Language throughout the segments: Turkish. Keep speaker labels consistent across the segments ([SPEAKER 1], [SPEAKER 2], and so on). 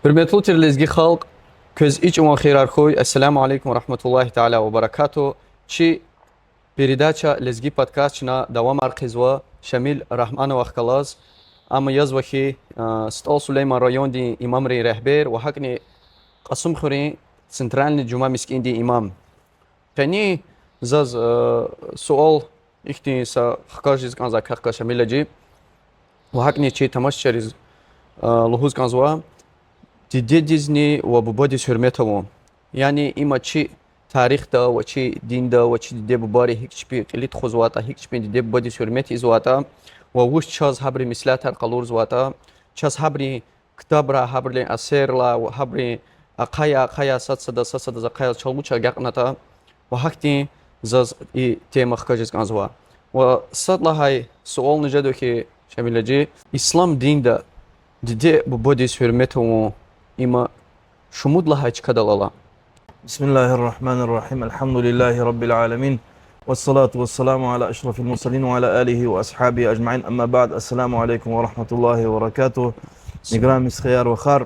[SPEAKER 1] Hürmetli tirlizgi xalq, köz iç uman xeyrar xoy. Assalamu alaikum wa rahmatullahi ta'ala wa barakatuh. Чи передача лезги подкастчина давам арқизва Шамил Рахман вахкалаз. Ама язвахи стол Сулейман район ди имамри рахбер ва хакни қасым хурин центральный джума мискин ди имам. Пени заз суол ихти са хакажиз канза кахка Шамиладжи ва хакни чи тамаш чариз лухуз канзва дидизни ва бубадис хурметаво. Yani ima çi tarihta ve çi dinde ve çi de bubari hiçbir kilit khuzwata hiçbir de bubadi hürmet izwata ve wuş çaz habri mislat qalur zwata çaz habri kitabra habri aserla ve habri aqaya satsada qaya çalbuça gaqnata ve hakti zaz i tema khajis kanzwa ve sadlahay sual nijado ki Şamilaci İslam dinde de bubadi hürmetavu ima şumudla hiç kadalala.
[SPEAKER 2] Bismillahirrahmanirrahim. Elhamdülillahi Rabbil alemin. Vessalatu vesselamu ala eşrafil mursalin ve ala alihi ve ashabihi ecma'in. Amma ba'd. Esselamu aleyküm ve rahmetullahi ve berekatuh. Nigramis khiyar ve khar.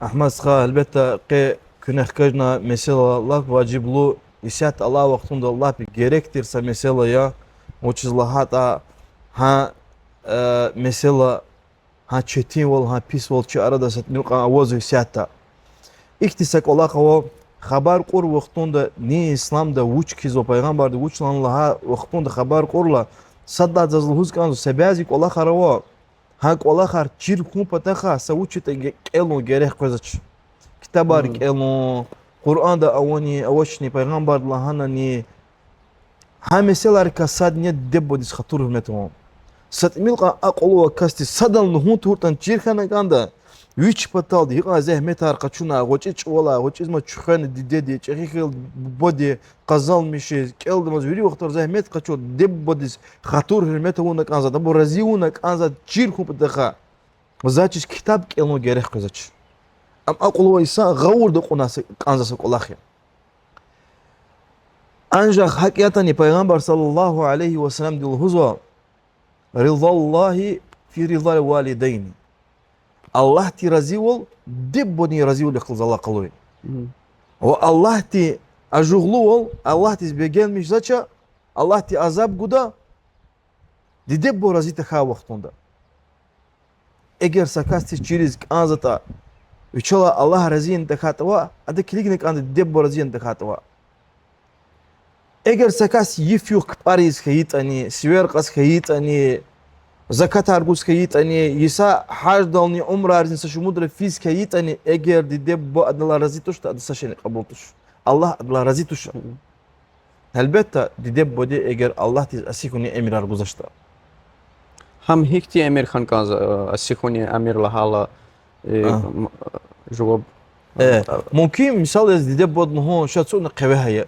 [SPEAKER 2] Ahmad skha elbette ki künehkajna mesela Allah vaciblu isat Allah vaktinde Allah bir gerektirse meselaya o çizlahata ha mesela ha çetin ol ha pis ol çi arada satmilqa avazu isata İktisak ola qavo xabar qur vaqtunda ni İslamda uç kizo peygamberdi uçlanlaha vaqtunda xabar qurla sadda zazluhuz kanzu sebazik ola xarava hak ola xar çir kumpata xa sauçite qelo gerek qozaç kitabar qelo Kur'an'da avani avaşni peygamber lahana ni ha meselar kasad ne debodis khatur hürmetum satmilqa aqlu ve kasti sadal nuhun turtan çirkhana kanda Üç pataldı, hiç zahmet arkadaşına, hoçiç ola, hoçizma çıkanı dedi, çekil body kazanmışız, keldimiz bir vakitler zahmet kaçıyor, debodis, khatur hürmet ona kanza, bu razi ona kanza, çirkup daha, zaten kitap kelno gerek kazaç. Ama akıllı insan gavurda konası kanzası kolahya. Ancak hakikaten Peygamber sallallahu aleyhi ve sellem diyor huzva, ridallahi fi ridal valideyni. Allah ti razı ol, deboni razı ol kılzala kalıyor. O Allah ti ajuğlu ol, Allah ti begelmiş zaça, Allah ti azab guda, debbo razı teha vaktunda. Eğer sakasti çiriz anzata, üçola Allah razı tekhatva, adı kilignek andı debbo razı tekhatva. Eğer sakasti yifyuk Paris kayıtani, siver kas kayıtani, Zakat argus kayıtani, yisa hacdalni umra arzin şu mudra fiz kayıtani eğer de bu adlar razı tuşta adı saçını kabul tuş. Allah adlar razı tuş. Elbette de bu de eğer Allah tiz asikuni emir arguzaşta.
[SPEAKER 1] Ham hikti emir khan kaz asikuni emir lahala cevap.
[SPEAKER 2] Mümkün misal de bu no şatsuna qevahaya.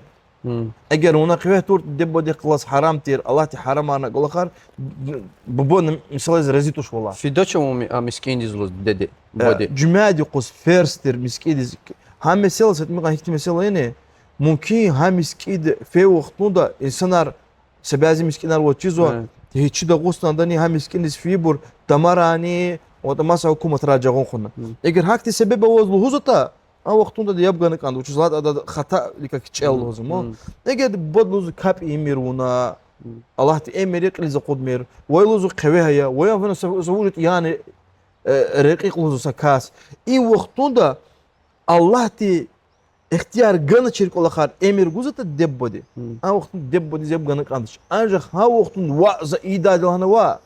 [SPEAKER 2] Eğer ona kıymet tur debode klas haram tir Allah ti haram ana golakar bu misal razituş valla.
[SPEAKER 1] Fidaço miskin dizluz dedi. Body.
[SPEAKER 2] Cumadi qus firsttir miskidiz. Ha mesela setmi hikti mesela ne? Mümkün ha miskid fe vaktunda insanlar sebazi miskinler vaçizo hiç de qustan ni ha miskiniz fibur tamarani o da masa hukumet racagon khuna. Eğer hakti sebebe vazlu huzata ama vaktunda da yapganık andı. Uçuz da hata likak çel lazım. Eğer bodluzu kap emir ona Allah ti emir qiliz qudmir ve luzu qevaya ve yafna savujet yani raqiq luzu sakas. İ vaktunda Allah ti ihtiyar gana çirk olakar emir guzata debbodi. Ha vaktunda debbodi yapganık andı. Ancak ha vaktunda vaza idadilhana va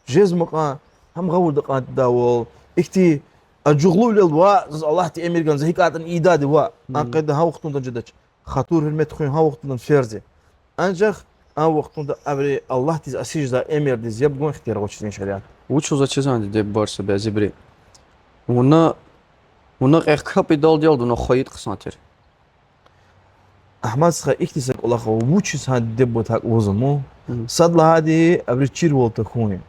[SPEAKER 2] jezmaqa ham gavurda qad dawol ikti Acıqlı ile Allah ti emir ganza hikayeten idadi va aqida ha vaxtundan jadaç khatur hürmet xoyun ha vaxtundan ferzi ancak ha vaxtunda abri Allah tiz asijda emir diz yabgun ixtiyar qoçsin şeriat
[SPEAKER 1] Uçuz açızan de barsa bazibri. Ona kapidal diyordu no xayit qısantir.
[SPEAKER 2] Ahmad skha iktisak Allah wuçis ha debbo tak uzmu sadla hadi abri çir volta xoyun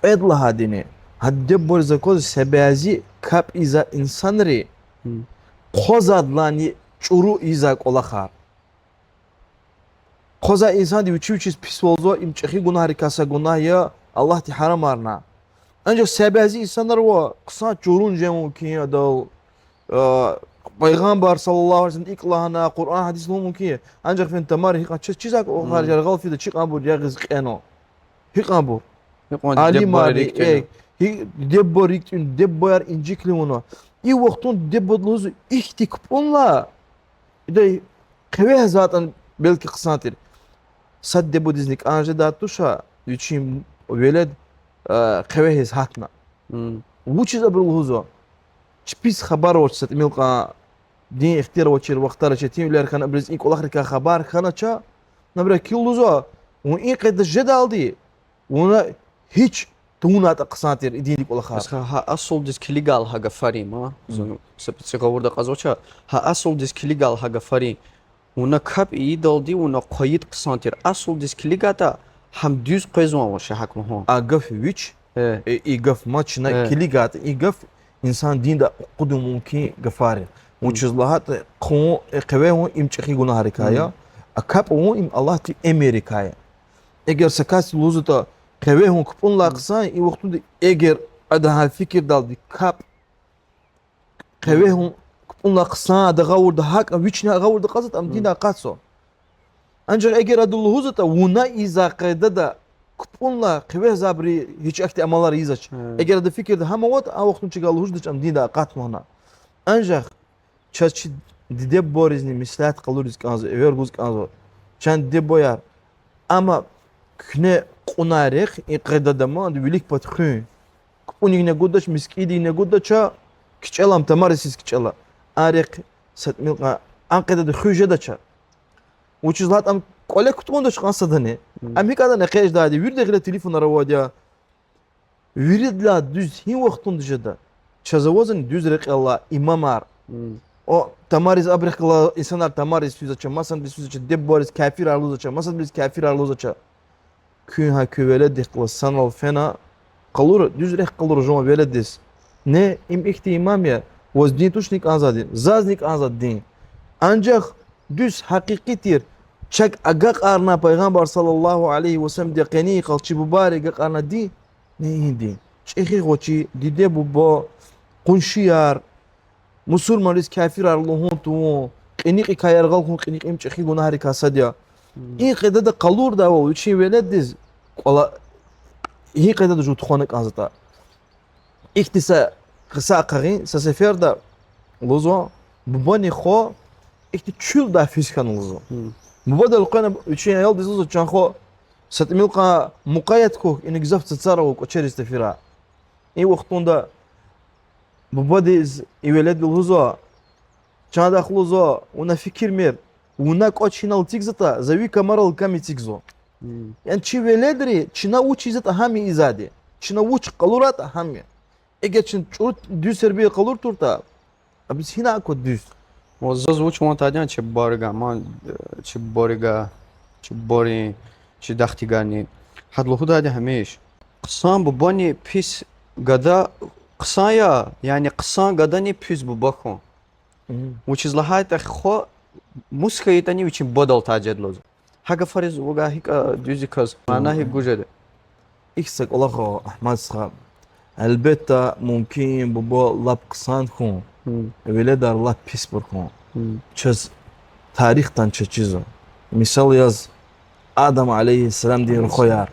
[SPEAKER 2] edla hadini hadde borza koz sebazi kap iza insanri qozadlani çuru iza qolaxar qoza insan di uçuçis pis olzo imçhi günah rikasa günah ya Allah ti haram arna Ancak sebezi insanlar var. Kısa çorunca mümkün ya da Peygamber sallallahu aleyhi ve sellem iklahına Kur'an hadisle mümkün ya. Ancak fen temari hika çizak o harcar galfi de çıkan bu ya rızık eno. Hika bu. Ali mari debbo riktün debbo yar incikli onu. İyi vaktun debbo luzu ihtik onla. De keve zaten belki kısadır. Sad debbo diznik anje da tuşa için veled keve hatna. Bu çize bir luzu. Çpis haber olsa milka din ihtiyar وشير وقتها شتيم لير كان ابرز إيك والآخر كخبر كان شا نبرة كيلو زا وإن قد الجدال دي ونا هيج تونا تقصاتير إدينك والآخر.
[SPEAKER 1] بس ها أصل ديس كليجال ها قفاري ما سبت سيقور ده قزوجها ها أصل ديس كليجال ها قفاري ونا كاب إيدال دي ونا قيد قصاتير أصل ديس كليجاتا هم düz قيزوان وش حكم هون.
[SPEAKER 2] أقف ويش إيقف ماتش نا كليجات إيقف إنسان دين ده قدم ممكن قفاري. وچزلهات قو قوه امچخي گناه هرکایا اکاب او ام الله تی امریکایا اگر سکاس لوزتا قوه هم کپون لاقسان ای وقت اگر اده فکر دال دی کاب قوه هم کپون لاقسان ده غور ده حق ویچنا غور ده قصت ام دین قصو ancak eğer adulluğuzu da vuna izaqede da kupunla qıve zabri hiç akti amalar izaç eğer de fikirde hem vat a vaxtun çıgalıhuş da am din da qatmana ancak çaçı dide borizni mislat qaluriz kanzo everguz kanzo çan de boyar ama küne qunarix iqada da ma de bilik patxun kupunine godaş miskidine godaça kiçalam tamarisiz kiçala ariq satmilqa anqada de xuje da ça uçuzlat am kole kutunda çıkansa da ne am hikada ne qeş da de virde gile telefonlara vadiya viridla düz hin vaxtun dijada çazavozun düz req Allah imamar o tamariz abrikla insanlar tamariz füzaça masan biz füzaça debboris kafir arluzaça masan biz kafir arluzaça kün ha küvele dikla sanal fena qalur düz req qalur joma veledis ne im ikti imam ya vozdin tuşnik azadin zaznik azadin ancak düz hakikitir çak agak arna peygamber sallallahu aleyhi ve sellem de qani qalçı mübarek agak arna di ne hindi çehi qoçi dide bu bo qunşiyar Musulman riz kafir arluhun tu qiniqi kayargal kun qiniq imçxi guna harika sadya in qeda da qalur da o için velediz qola hi qeda da jut xonak azata iktisa qisa qagin sa sefer da lozo bubani xo ikti çül da fiskan lozo mubadal qana için yal dizo chan xo satmilqa muqayat ko in gzaf tsara o çeris tefira i waqtunda Bubadiz iveled luzo çanda khluzo una fikir mer una koçinal tigzata zavi kamaral kami tigzo yani çi veledri çina uçi zata hami izadi çina uç qalurat hami ege çin çut düz serbiye qalur turta abis hina ko düz
[SPEAKER 1] وزوز وچ montadan çi borga man çi borga çi bori çi daxtigani hadlo huda de hamish qsam bu bani pis gada قصايا يعني قصان قدني بيز بباكو وچزلهاي تخو مسكيتني وچين بدل تاجد لوز حاجه فرز وغا هيك دوزيكاز انا هيك جوجد
[SPEAKER 2] اكسك الله احمد صاحب البته ممكن بابا لاب قصان كون ولدار لاب بيس بركون çöz tarihten çeçizo misal yaz Adam aleyhisselam diye koyar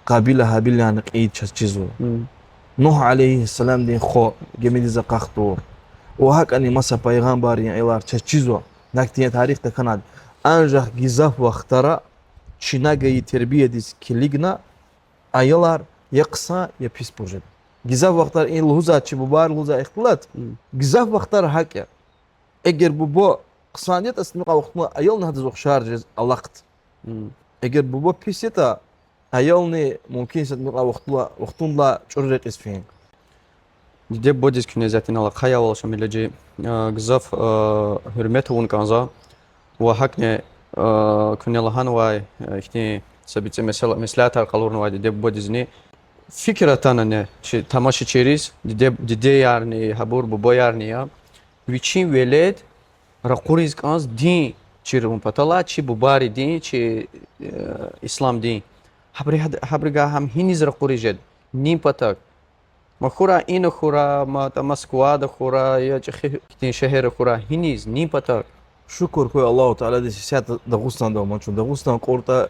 [SPEAKER 2] Kabile Habil yani iyi çeçizo Nuh aleyhisselam diye xo geminize qaxtur o hak ani masa peygamber yani ilar çeçizo naktiye tarihte kanad ancak gizaf vaxtara çinagayı terbiye diz kiligna aylar ya kısa ya pis proje gizaf vaxtar in luza çi bu bar luza ihtilat gizaf vaxtar hak ya eğer bu qısaniyet aslında vaxtma ayol hadiz oxşarjez alaqt eğer bu piseta ayolni mümkün satmıqa vaxtunla çurreq isfin
[SPEAKER 1] Де бодис күне зәтин ала қая вал шамилежи гзаф хөрмәтовун канза ва хакне күне лахан вай ихни сабице меслат арқалурн вай де бодизни фикратана не чи тамаши черис де ярни хабур бу ярни я вичин велед рақуриз канз дин чирун патала чи бубари дин чи ислам дин хабрига хам хиниз рақурижед ним патак. Ма хура ина хура, ма та Москва да хура, я чихтин шаҳер хура, ҳиниз ним патак.
[SPEAKER 2] شكر كوي الله تعالى دي سيات دغوستان دو مانشو دغوستان قورتا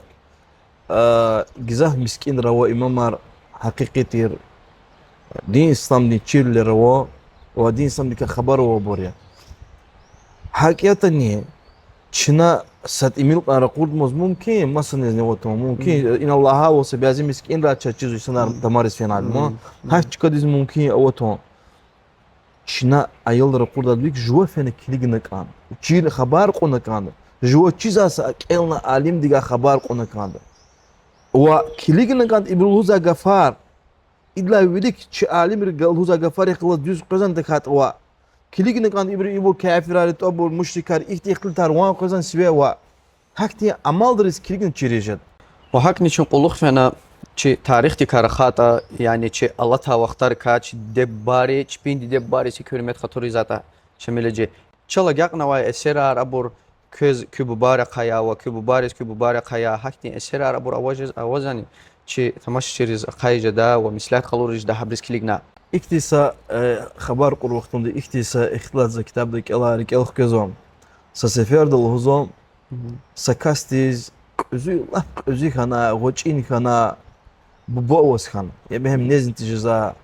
[SPEAKER 2] جزاه مسكين روا إمامار حقيقي تير دين إسلام دي تشير لروا ودين إسلام دي كخبر وبوريا حقيقة نيه شنا سات إيميل أنا قلت ممكن مثلا نوتو ممكن إن الله هو سبيازي مسكين لا تشيزو سنار تمارس فين عالمو هاش تكديز ممكن أوتو شنا أيل رقود بيك جوا فين كليجنا كان تشيل خبر قلنا كان جوا تشيزا سأكلنا عالم ديجا خبر قلنا كان وكليجنا كان إبروزا غفار إدلا ويدك شيء عالم رجالوزا غفار يخلص جزء قزن دكات كليجنا كان إبرو كافرات أبو مشركار إختيار تاروان قزن سوى هكتي عمل درس كليجنا تشيرجت
[SPEAKER 1] وهاك نشون قلوخ فينا چه تاریخ تی کارخاتا یعنی چه الله تا وقتار کاچ دباری چ پین دباری سی کلمت خطوری زاتا شامل جه چلا گق نوای اسرار ابور کز کبوبار قیا و کبوبار قیا هکتی اسرار ابور اوازانی چه تماش چریز قای جدا و مثلات خلورج ده حبرس کلیگنا
[SPEAKER 2] اكتسا خبر قر وقتهم دي اكتسا اختلاط زي كتاب ديك الله ريك الخ كزوم سسفر دل هزوم سكاستيز زي خنا غوچين خنا بوس خان يبهم نزن تجزا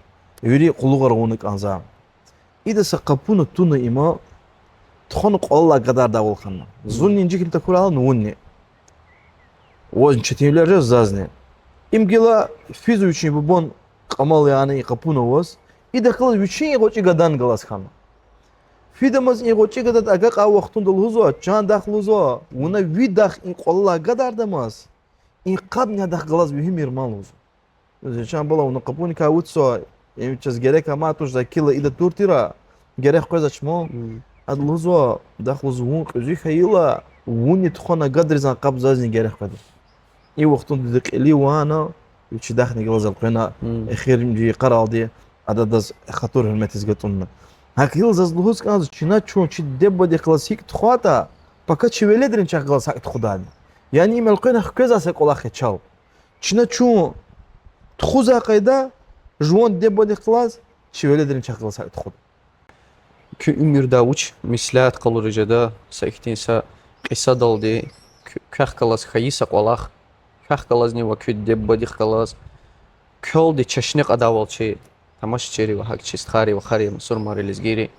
[SPEAKER 2] يري قلوغر ونك انزا اذا سقبون تون اما تخنق الله قدر داول خنا زون ينجي كنت كورال نوني وزن чтимлер зазне имгила физу учи бубон قمال يعني قبونه وس إذا خلص بيشين يقولي قدان قلاص خان في دمز يقولي قدان أجاك أو وقتون دلهوزوا كان داخلوزوا ونا في داخل إن قللا قدر دمز إن قد ندخل قلاص بهم يرمالوز إذا كان بلا ونا قبوني كاوتسوا يعني تشز جريك ما توش ذا كلا إذا تورتيرا جريك كذا شمو أدلهوزوا داخلوزون كذي خيلا وني تخونا قدر زان قبض زين جريك كذا إيه وقتون دق لي وانا يش داخل قلاص القنا أخير مجي قرال دي عدد خطور المتز قطنا هاك يلزز لهوز كان شنا شون شي دب دي كلاسيك تخواتا باكا شي ولدرن شغل ساكت خدان يعني ملقينا كذا سيقول اخي تشاو شنا شون تخوزا قيدا جوان دب دي كلاس شي ولدرن شغل ساكت خد
[SPEAKER 1] كي امير داوچ مثلات قلور جدا ساكتين سا قصه دالدي كخ كلاس خيسا قلاخ كخ كلاس ني وكي دب دي كلاس كل دي چشنق اداول شي تماش چيري وهاك چيستخاري وخاري مسور ماريلزگيري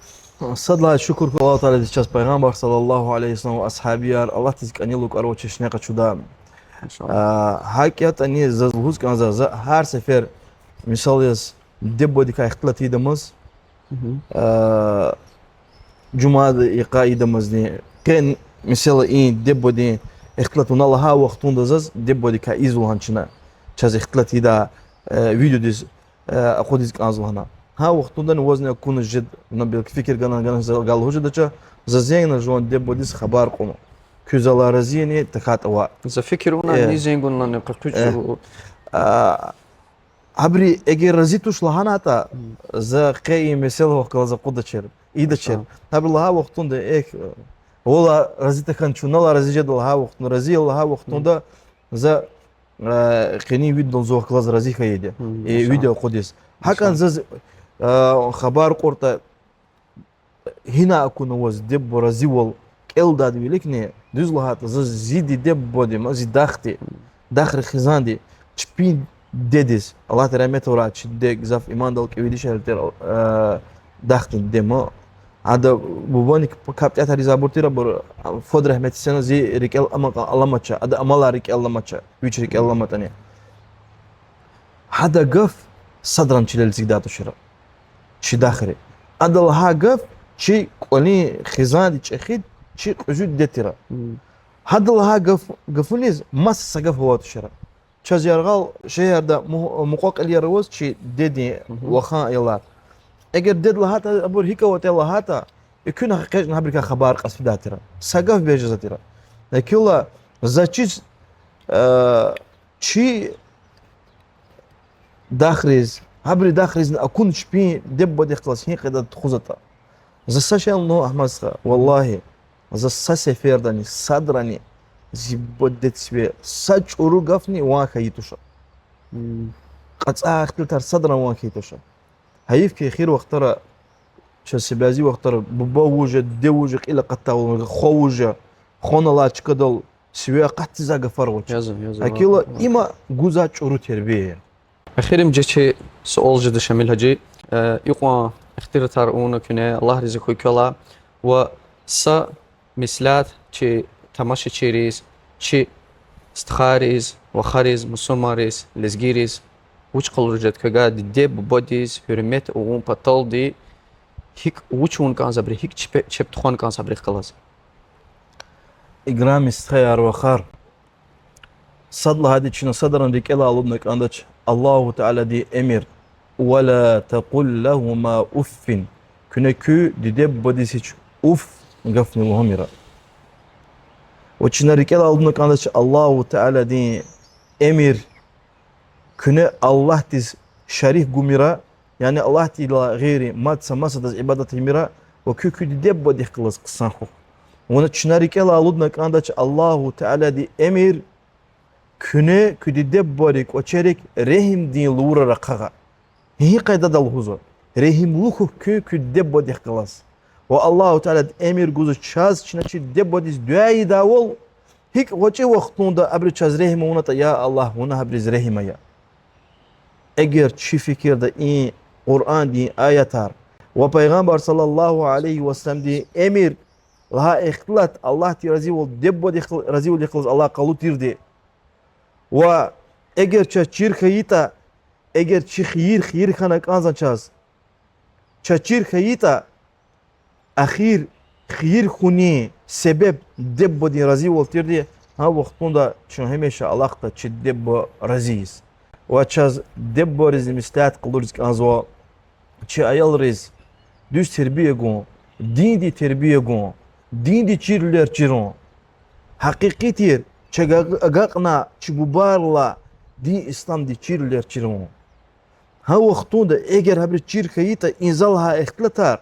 [SPEAKER 2] صدلا شكر الله تعالى сейчас пайғамбар саллаллаху алейхи ва саллям асхабияр Аллах тизик они лук арво чешнеqa чуда hakiyat ani zazlhuz kanza har sefer misal yaz debodi ka ixtilat idamız cumada iqa idamız ni ken misal in debodi ixtilat una laha waqtunda zaz debodi ka izulhanchina chaz ixtilat ida video diz أخذ أنزل هنا ها وقت دن وزن يكون جد نبيل فكر قال هو جد زين جوان دب وديس خبر قوم كوزلا رزيني تكات وا
[SPEAKER 1] إذا فكرونا نيزين قلنا نقطع
[SPEAKER 2] عبري أجي رزيتوش لهنا تا ز قي مثال وقت ز قدة شر إيدا شر هبر لها وقت ده إيه ولا رزيت كان شو نلا رزي جد لها وقت رزي لها وقت ده ز قني فيديو زوج كلاس رزي خيدي فيديو قديس هكذا زز خبر قرطة هنا أكون وز دب رزي وال كل داد بيلكني دوز لهات زز زيدي دب بودي ما زيد دختي داخل خزان دي تبين ديدس الله ترى ورا تشد زاف إيمان دلك ويدي شهر دختي دما هذا بوبانك كابتات هذه زابورتي ربر فود رحمة السنة زي ريكال الله ما تشا هذا أمال ريكال الله ما تشا ويش ريكال الله ما تاني هذا قف صدرا تشيل زيدات وشرا شي داخلي هذا لها قف شي قولي خزان تشخيد شي وجود دتيرا هذا لها قفونيز ماس سقف هو تشرا شاز يرغال شيء هذا مقاق اللي يروز شي ديدي وخان يلا اگر دد لهاتا ابور هيك وتل لهاتا يكون حقيقة نهبرك خبر قصف داترا سقف بيجزاترا لكن زاتشيز شي داخريز هبري داخريز اكون شبي دب بدي خلاص هيك قد تخزتا زساشل نو احمد والله زساسفير داني صدراني زي بدت سبي ساج اوروغافني واخا يتوشا قصاختل صدرا واكيتوشا هيف كي خير وقترا شسبازي وقترا ببوجة دوجة إلى قطاو خوجة خون الله تشكدل سويا قط زاغ فروج
[SPEAKER 1] yazın.
[SPEAKER 2] أكيلا إما جوزا تشورو تربية
[SPEAKER 1] أخيرا جيتشي سؤال جدا شامل هجي يقوى اختيار أونا كنا الله رزقه كلا و مثلات چه تماشا چيريز چه استخاريز وخاريز مسوماريز لزگيريز وش قلرجت كجا ديب بوديز هرمت وون بطل دي هيك وشون كان زبري هيك شبت خون كان زبري خلاص
[SPEAKER 2] إجرام استخيار وخار صدل هذه شنو صدرا ديك إلا الله عندك الله تعالى دي أمر ولا تقل لهما أف كنا كو دي ديب بوديز هيك أف نقفني وهميرا وشنا ريك إلا الله عندك الله تعالى دي أمر كنا الله تز شريف قميرا يعني الله تلا غيري ما تسمى عبادة ميرا وكو دي ديب بودي خلاص قصان خو Onu çınarıkel aludnak andaç Allahu Teala di emir küne küdide barik o çerik rehim din lura rakaga. Hi kayda dal huzu. Rehim luku küdide badik kılas. Ve Allahu Teala di emir guzu çaz çinaçı de badis duayı da ol. Hik vaçı vaktunda abri çaz rehim ona ta ya Allah ona habriz rehime ya. Eğer çi fikirde in Kur'an di ayatar ve Peygamber sallallahu aleyhi ve sellem di emir لها اختلاط الله تي رزي ودب رزي ودخل الله قالو تيردي و اگر چير خيتا اگر چي خير خانا كانزان چاز چير خيتا اخير خير خوني سبب دب دي رزي ولتيردي ها وقتوندا چون هميشه الله تا چي دب رزيز و چاز دب رزي مستات قلورز كانزو چي ايال رز düz terbiye gon din di terbiye gon din di çirler çiron hakiki tir çagaqna çibubarla din İslam di çirler çiron ha vaxtunda eğer habri çir khayita inzalha ihtlatar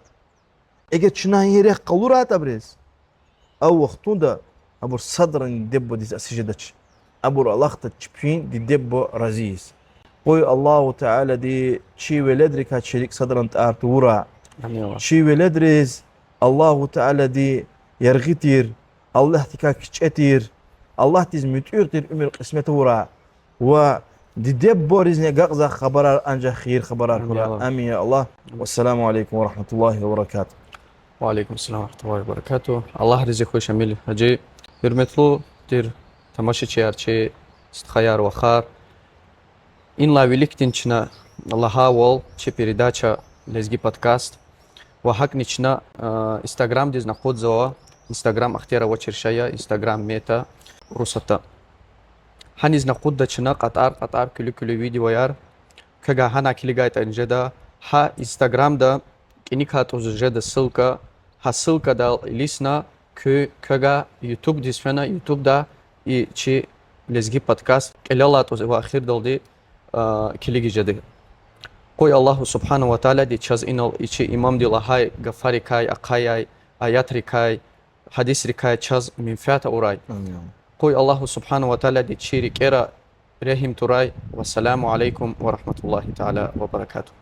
[SPEAKER 2] eğer çına yere qalurat abriz او vaxtunda abur sadran debbo diz asijadaç abur allahta çpin di debbo raziz qoy Allahu Teala di çi veledrik ha şerik sadran artura çi veledriz Allahu Teala di yargıtir, Allah tika kiçetir, Allah diz mütürtir ümür kısmeti vura ve dideb borizne gaqza habarar ancak khir habarar kula amin ya Allah ve selamu aleyküm ve rahmetullahi ve berekatuhu.
[SPEAKER 1] Ve aleyküm selam ve rahmetullahi ve berekatuhu. Allah rizqi şamil hacı hürmetli dir tamaşaçılar istixayar ve khar inla veliktin çina Allaha wol çi передача лезги подкаст و حق نچنا Instagram диз находзава Instagram ахтера вачершая Instagram мета русата ханиз находда чина қатар күлі видео яр кага хана килигайта инжеда ха Instagram да киникат узжеда ссылка ха ссылка да лисна кага YouTube дисфена YouTube да и чи лезги подкаст келалат уз ва ахир далди килиги жеда Qoy Allahu Subhanahu wa Ta'ala di çaz inal içi imam dilahay gafari kay akayay ayat rikay hadis rikay çaz minfata uray. Qoy Allahu Subhanahu wa Ta'ala di çiri kera rehim turay ve selamu aleykum ve rahmetullahi ta'ala ve berekatuhu.